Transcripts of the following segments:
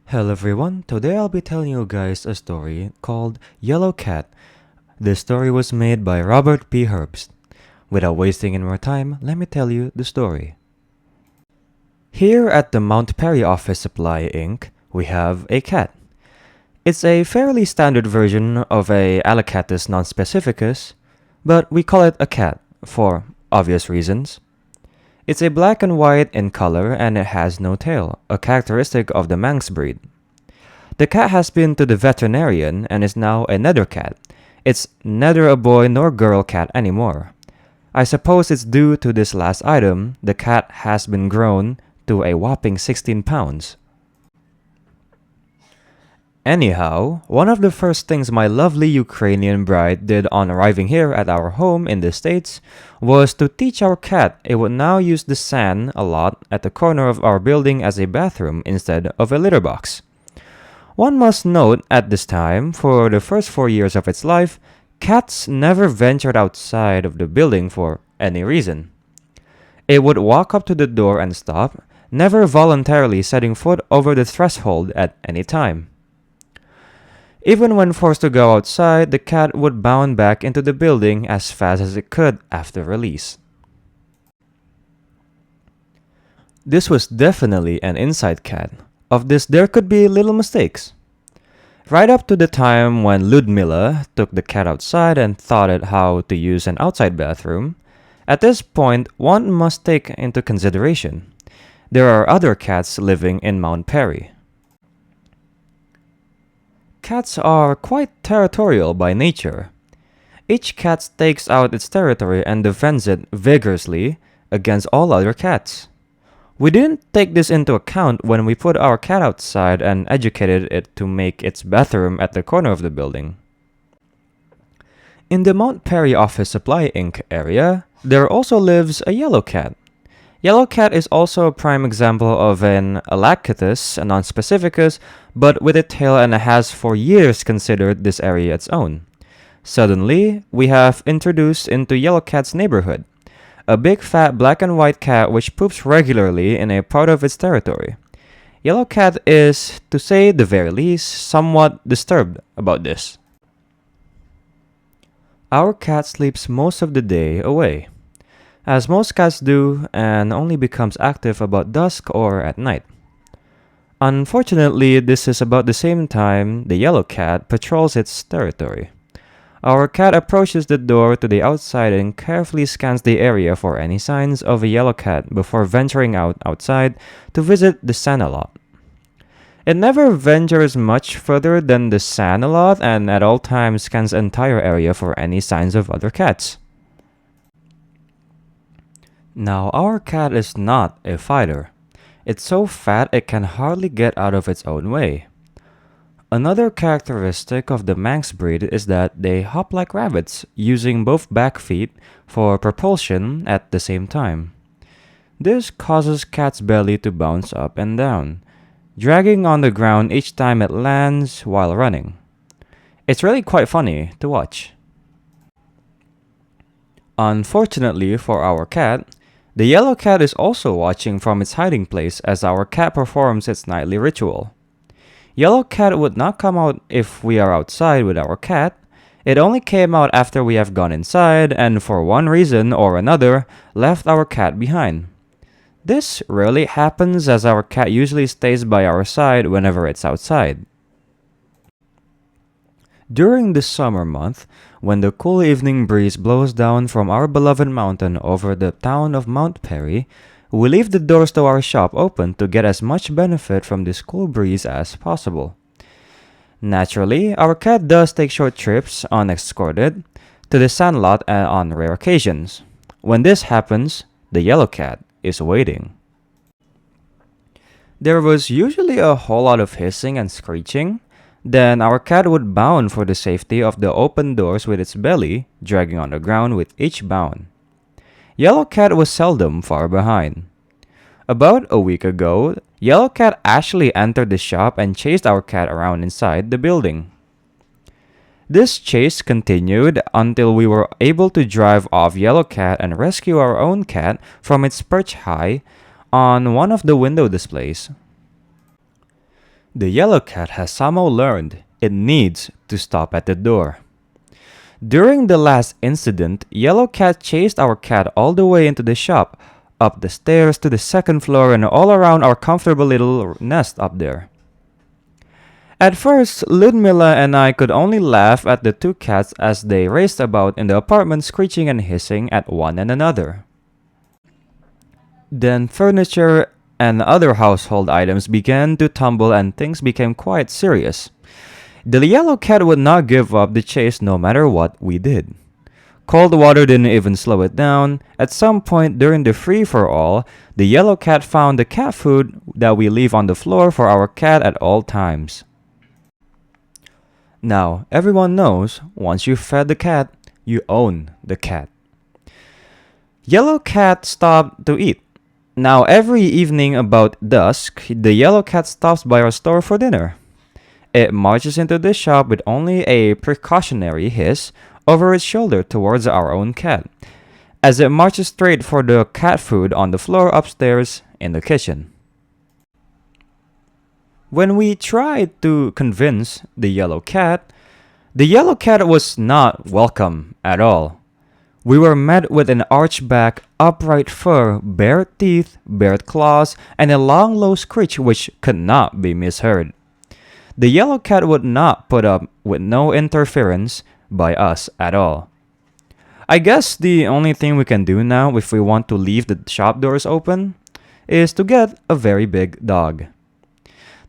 Hello everyone, today I'll be telling you guys a story called Yellow Cat. This story was made by Robert P. Herbst. Without wasting any more time, let me tell you the story. Here at the Mount Perry Office Supply Inc., we have a cat. It's a fairly standard version of a Alocatus nonspecificus, but we call it a cat for obvious reasons. It's a black and white in color and it has no tail, a characteristic of the Manx breed. The cat has been to the veterinarian and is now a nether cat. It's neither a boy nor girl cat anymore. I suppose it's due to this last item, the cat has been grown to a whopping 16 pounds. Anyhow, one of the first things my lovely Ukrainian bride did on arriving here at our home in the States was to teach our cat it would now use the sand a lot at the corner of our building as a bathroom instead of a litter box. One must note at this time, for the first 4 years of its life, cats never ventured outside of the building for any reason. It would walk up to the door and stop, never voluntarily setting foot over the threshold at any time. Even when forced to go outside, the cat would bound back into the building as fast as it could after release. This was definitely an inside cat. Of this there could be little mistakes. Right up to the time when Ludmilla took the cat outside and taught it how to use an outside bathroom. At this point, one must take into consideration there are other cats living in Mount Perry. Cats are quite territorial by nature. Each cat stakes out its territory and defends it vigorously against all other cats. We didn't take this into account when we put our cat outside and educated it to make its bathroom at the corner of the building. In the Mount Perry Office Supply Inc. area, there also lives a yellow cat. Yellow cat is also a prime example of an Alocatus nonspecificus, but with a tail and has for years considered this area its own. Suddenly, we have introduced into yellow cat's neighborhood, a big fat black and white cat which poops regularly in a part of its territory. Yellow cat is, to say the very least, somewhat disturbed about this. Our cat sleeps most of the day away, as most cats do, and only becomes active about dusk or at night. Unfortunately, this is about the same time the yellow cat patrols its territory. Our cat approaches the door to the outside and carefully scans the area for any signs of a yellow cat before venturing outside to visit the sand-a-lot. It never ventures much further than the sand-a-lot and at all times scans the entire area for any signs of other cats. Now, our cat is not a fighter. It's so fat it can hardly get out of its own way. Another characteristic of the Manx breed is that they hop like rabbits, using both back feet for propulsion at the same time. This causes cat's belly to bounce up and down, dragging on the ground each time it lands while running. It's really quite funny to watch. Unfortunately for our cat, the yellow cat is also watching from its hiding place as our cat performs its nightly ritual. Yellow cat would not come out if we are outside with our cat. It only came out after we have gone inside and for one reason or another left our cat behind. This rarely happens as our cat usually stays by our side whenever it's outside. During the summer month, when the cool evening breeze blows down from our beloved mountain over the town of Mount Perry, we leave the doors to our shop open to get as much benefit from this cool breeze as possible. Naturally, our cat does take short trips, unescorted, to the sandlot on rare occasions. When this happens, the yellow cat is waiting. There was usually a whole lot of hissing and screeching. Then our cat would bound for the safety of the open doors with its belly dragging on the ground with each bound. Yellow cat was seldom far behind. About a week ago, Yellow cat actually entered the shop and chased our cat around inside the building. This chase continued until we were able to drive off Yellow cat and rescue our own cat from its perch high on one of the window displays. The yellow cat has somehow learned it needs to stop at the door. During the last incident, Yellow Cat chased our cat all the way into the shop, up the stairs to the second floor and all around our comfortable little nest up there. At first, Ludmilla and I could only laugh at the two cats as they raced about in the apartment screeching and hissing at one and another. Then furniture and other household items began to tumble and things became quite serious. The yellow cat would not give up the chase no matter what we did. Cold water didn't even slow it down. At some point during the free-for-all, the yellow cat found the cat food that we leave on the floor for our cat at all times. Now, everyone knows once you've fed the cat, you own the cat. Yellow cat stopped to eat. Now, every evening about dusk, the yellow cat stops by our store for dinner. It marches into the shop with only a precautionary hiss over its shoulder towards our own cat, as it marches straight for the cat food on the floor upstairs in the kitchen. When we tried to convince the yellow cat was not welcome at all. We were met with an arched back, upright fur, bare teeth, bared claws, and a long low screech which could not be misheard. The yellow cat would not put up with no interference by us at all. I guess the only thing we can do now if we want to leave the shop doors open is to get a very big dog.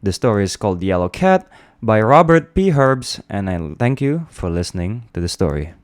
The story is called Yellow Cat by Robert P. Herbst, and I thank you for listening to the story.